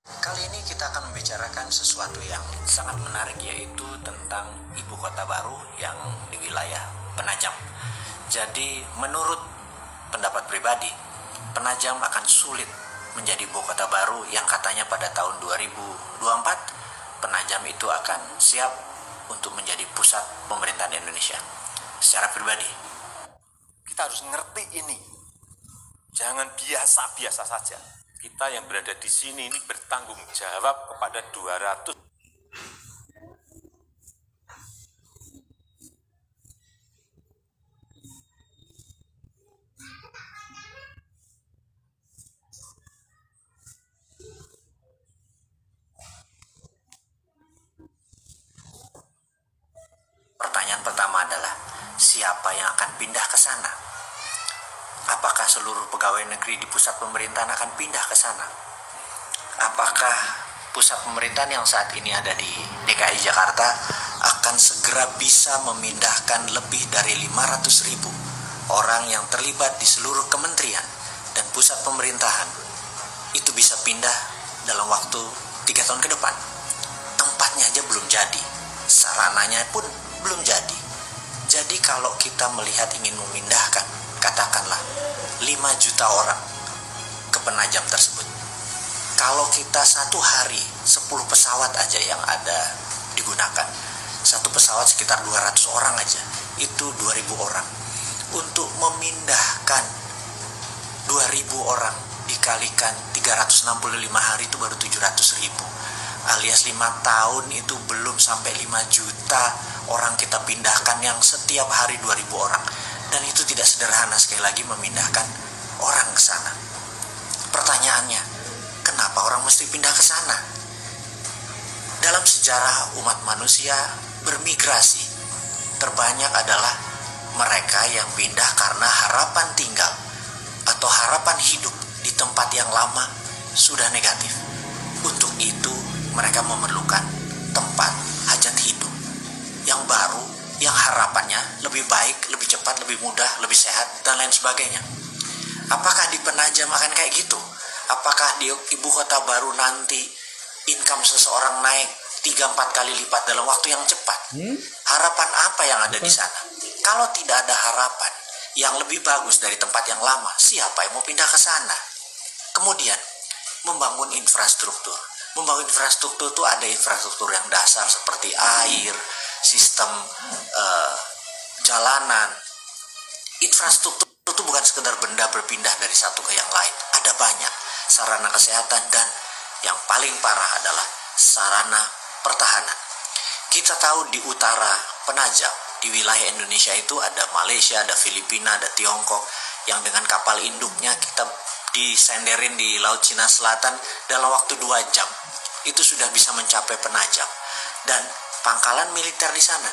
Kali ini kita akan membicarakan sesuatu yang sangat menarik, yaitu tentang ibu kota baru yang di wilayah Penajam. Jadi menurut pendapat pribadi, Penajam akan sulit menjadi ibu kota baru yang katanya pada tahun 2024 Penajam itu akan siap untuk menjadi pusat pemerintahan Indonesia. Secara pribadi, kita harus ngerti ini. Jangan biasa-biasa saja. Kita yang berada di sini ini bertanggung jawab kepada 200. pertanyaan pertama adalah siapa yang akan pindah ke sana? Apakah seluruh pegawai negeri di pusat pemerintahan akan pindah ke sana? Apakah pusat pemerintahan yang saat ini ada di DKI Jakarta akan segera bisa memindahkan lebih dari 500.000 orang yang terlibat di seluruh kementerian dan pusat pemerintahan itu bisa pindah dalam waktu 3 tahun ke depan? Tempatnya aja belum jadi, sarananya pun belum jadi. Jadi kalau kita melihat ingin memindahkan, katakanlah 5 juta orang ke Penajam tersebut, kalau kita satu hari 10 pesawat aja yang ada digunakan, satu pesawat sekitar 200 orang aja, itu 2.000 orang. Untuk memindahkan 2.000 orang dikalikan 365 hari itu baru 700.000, alias 5 tahun itu belum sampai 5 juta orang kita pindahkan, yang setiap hari 2.000 orang. Dan itu tidak sederhana sekali lagi memindahkan orang ke sana. Pertanyaannya, kenapa orang mesti pindah ke sana? Dalam sejarah umat manusia bermigrasi, terbanyak adalah mereka yang pindah karena harapan tinggal atau harapan hidup di tempat yang lama sudah negatif. Untuk itu mereka memerlukan tempat hajat hidup yang baru, yang harapannya lebih baik, lebih cepat, lebih mudah, lebih sehat, dan lain sebagainya. Apakah di Penajam akan kayak gitu? Apakah di ibu kota baru nanti income seseorang naik 3-4 kali lipat dalam waktu yang cepat? Harapan apa yang ada di sana? Kalau tidak ada harapan yang lebih bagus dari tempat yang lama, siapa yang mau pindah ke sana? Kemudian, membangun infrastruktur. Membangun infrastruktur itu ada infrastruktur yang dasar seperti air, sistem jalanan. Infrastruktur itu bukan sekedar benda berpindah dari satu ke yang lain. Ada banyak sarana kesehatan, dan yang paling parah adalah sarana pertahanan. Kita tahu di utara Penajam, di wilayah Indonesia itu ada Malaysia, ada Filipina, ada Tiongkok, yang dengan kapal induknya kita disenderin di Laut Cina Selatan dalam waktu 2 jam. Itu sudah bisa mencapai Penajam. Dan pangkalan militer di sana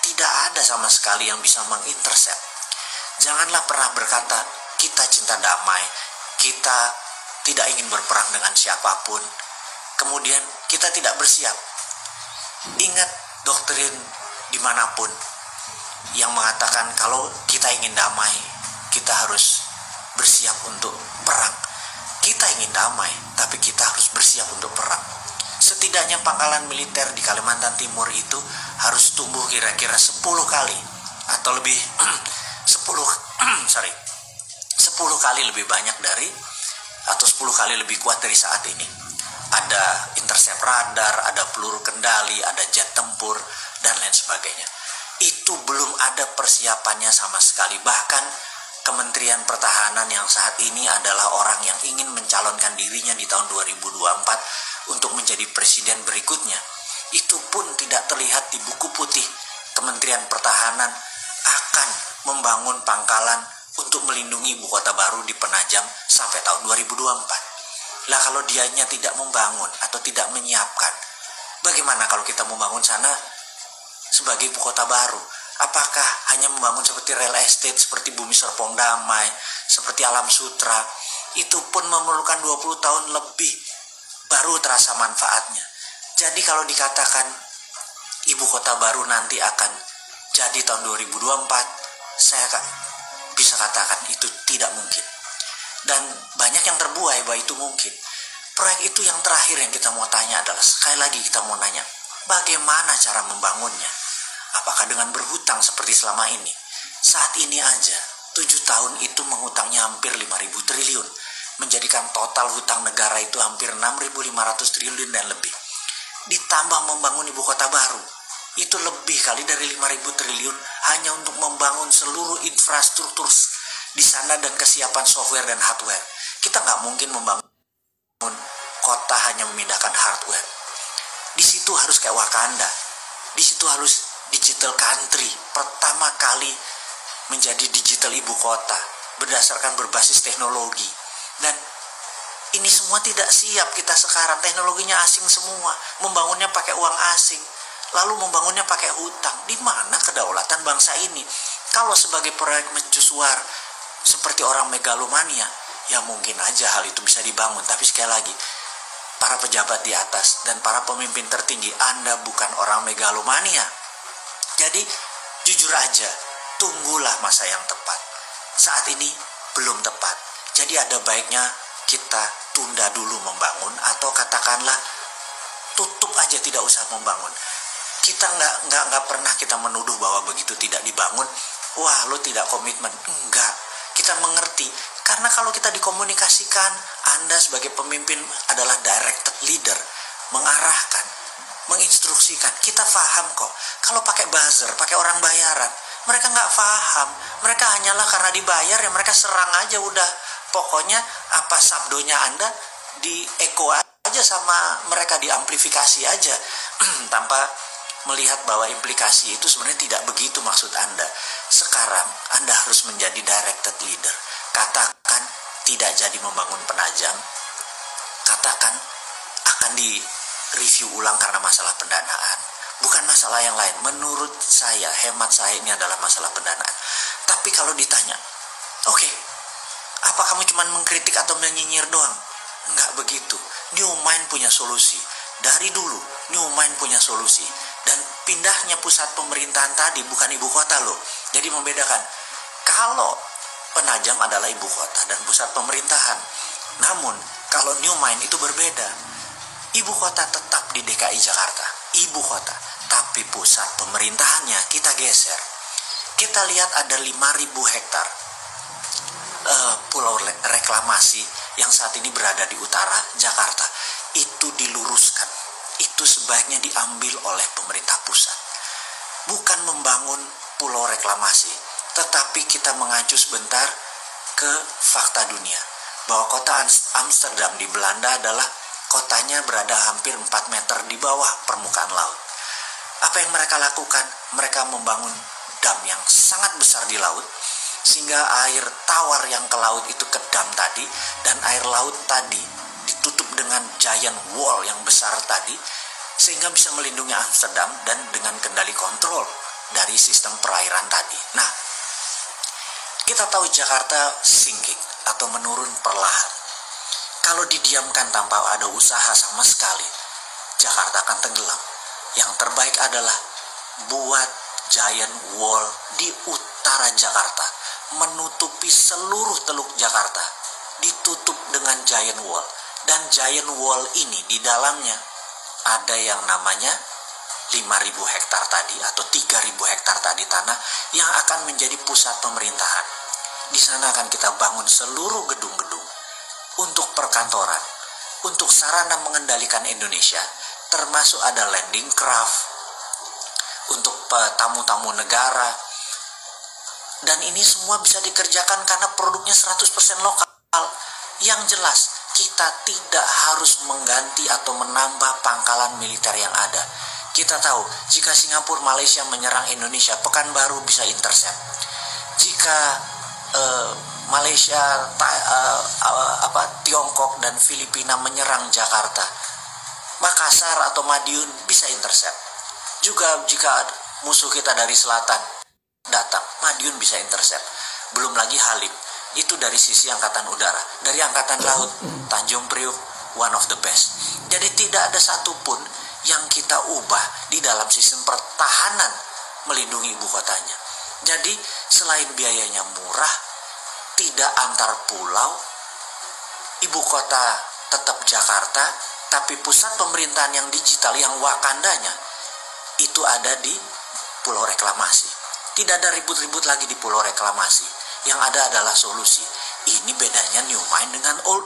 tidak ada sama sekali yang bisa mengintercept. Janganlah pernah berkata kita cinta damai, kita tidak ingin berperang dengan siapapun, kemudian kita tidak bersiap. Ingat doktrin dimanapun yang mengatakan kalau kita ingin damai, kita harus bersiap untuk perang. Kita ingin damai, tapi kita harus bersiap untuk perang. Setidaknya pangkalan militer di Kalimantan Timur itu harus tumbuh kira-kira 10 kali atau lebih 10 kali lebih banyak dari, atau 10 kali lebih kuat dari saat ini. Ada intercept radar, ada peluru kendali, ada jet tempur, dan lain sebagainya. Itu belum ada persiapannya sama sekali. Bahkan Kementerian Pertahanan yang saat ini adalah orang yang ingin mencalonkan dirinya di tahun 2024 untuk menjadi presiden berikutnya, itu pun tidak terlihat di buku putih Kementerian Pertahanan akan membangun pangkalan untuk melindungi ibu kota baru di Penajam sampai tahun 2024. Lah kalau dianya tidak membangun atau tidak menyiapkan, bagaimana kalau kita membangun sana sebagai ibu kota baru? Apakah hanya membangun seperti real estate, seperti Bumi Serpong Damai, seperti Alam Sutra? Itu pun memerlukan 20 tahun lebih baru terasa manfaatnya. Jadi kalau dikatakan ibu kota baru nanti akan jadi tahun 2024, saya bisa katakan itu tidak mungkin. Dan banyak yang terbuai bahwa itu mungkin. Proyek itu yang terakhir yang kita mau tanya adalah, sekali lagi kita mau nanya, bagaimana cara membangunnya? Apakah dengan berhutang seperti selama ini? Saat ini aja 7 tahun itu mengutangnya hampir 5.000 triliun, menjadikan total hutang negara itu hampir 6.500 triliun dan lebih. Ditambah membangun ibu kota baru, itu lebih kali dari 5.000 triliun hanya untuk membangun seluruh infrastruktur di sana dan kesiapan software dan hardware. Kita nggak mungkin membangun kota hanya memindahkan hardware. Di situ harus kayak Wakanda, di situ harus digital country, pertama kali menjadi digital ibu kota berdasarkan berbasis teknologi. Dan ini semua tidak siap kita sekarang, teknologinya asing semua, membangunnya pakai uang asing, lalu membangunnya pakai hutang. Di mana kedaulatan bangsa ini? Kalau sebagai proyek mercusuar seperti orang megalomania, ya mungkin aja hal itu bisa dibangun. Tapi sekali lagi, para pejabat di atas dan para pemimpin tertinggi, Anda bukan orang megalomania. Jadi jujur aja, tunggulah masa yang tepat. Saat ini belum tepat. Jadi ada baiknya kita tunda dulu membangun, atau katakanlah tutup aja, tidak usah membangun. Kita nggak pernah kita menuduh bahwa begitu tidak dibangun, wah lo tidak komitmen. Enggak, kita mengerti. Karena kalau kita dikomunikasikan, Anda sebagai pemimpin adalah directed leader, mengarahkan, menginstruksikan. Kita paham kok. Kalau pakai buzzer, pakai orang bayaran, mereka nggak paham. Mereka hanyalah karena dibayar ya mereka serang aja udah. Pokoknya apa sabdonya Anda di eko aja sama mereka, diamplifikasi aja tanpa melihat bahwa implikasi itu sebenarnya tidak begitu maksud Anda. Sekarang Anda harus menjadi directed leader. Katakan tidak jadi membangun Penajam, katakan akan di-review ulang karena masalah pendanaan, bukan masalah yang lain. Menurut saya, hemat saya, ini adalah masalah pendanaan. Tapi kalau ditanya, oke, apa kamu cuma mengkritik atau menyinyir doang? Enggak begitu. New Mind punya solusi. Dari dulu, New Mind punya solusi. Dan pindahnya pusat pemerintahan tadi bukan ibu kota loh. Jadi membedakan. Kalau Penajam adalah ibu kota dan pusat pemerintahan. Namun, kalau New Mind itu berbeda. Ibu kota tetap di DKI Jakarta. Ibu kota. Tapi pusat pemerintahannya kita geser. Kita lihat ada 5.000 hektar pulau reklamasi yang saat ini berada di utara Jakarta. Itu diluruskan. Itu sebaiknya diambil oleh pemerintah pusat. Bukan membangun pulau reklamasi, tetapi kita mengacu sebentar ke fakta dunia. Bahwa kota Amsterdam di Belanda adalah kotanya berada hampir 4 meter di bawah permukaan laut. Apa yang mereka lakukan? Mereka membangun dam yang sangat besar di laut, sehingga air tawar yang ke laut itu ke dam tadi, dan air laut tadi ditutup dengan giant wall yang besar tadi, sehingga bisa melindungi Amsterdam dan dengan kendali kontrol dari sistem perairan tadi. Nah, kita tahu Jakarta sinking atau menurun perlahan. Kalau didiamkan tanpa ada usaha sama sekali, Jakarta akan tenggelam. Yang terbaik adalah buat giant wall di utara Jakarta, menutupi seluruh teluk Jakarta, ditutup dengan giant wall. Dan giant wall ini di dalamnya ada yang namanya 5.000 hektar tadi atau 3.000 hektar tadi tanah yang akan menjadi pusat pemerintahan. Di sana akan kita bangun seluruh gedung-gedung untuk perkantoran, untuk sarana mengendalikan Indonesia, termasuk ada landing craft untuk tamu-tamu negara. Dan ini semua bisa dikerjakan karena produknya 100% lokal. Yang jelas, kita tidak harus mengganti atau menambah pangkalan militer yang ada. Kita tahu, jika Singapura, Malaysia menyerang Indonesia, Pekanbaru bisa intercept. Jika Malaysia, Tiongkok dan Filipina menyerang Jakarta, Makassar atau Madiun bisa intercept. Juga jika musuh kita dari selatan datang, Madiun bisa intercept. Belum lagi Halim, itu dari sisi angkatan udara. Dari angkatan laut, Tanjung Priuk one of the best. Jadi tidak ada satupun yang kita ubah di dalam sistem pertahanan melindungi ibu kotanya. Jadi selain biayanya murah, tidak antar pulau, ibu kota tetap Jakarta, tapi pusat pemerintahan yang digital, yang Wakandanya, itu ada di Pulau Reklamasi. Tidak ada ribut-ribut lagi di Pulau Reklamasi. Yang ada adalah solusi. Ini bedanya New Mind dengan Old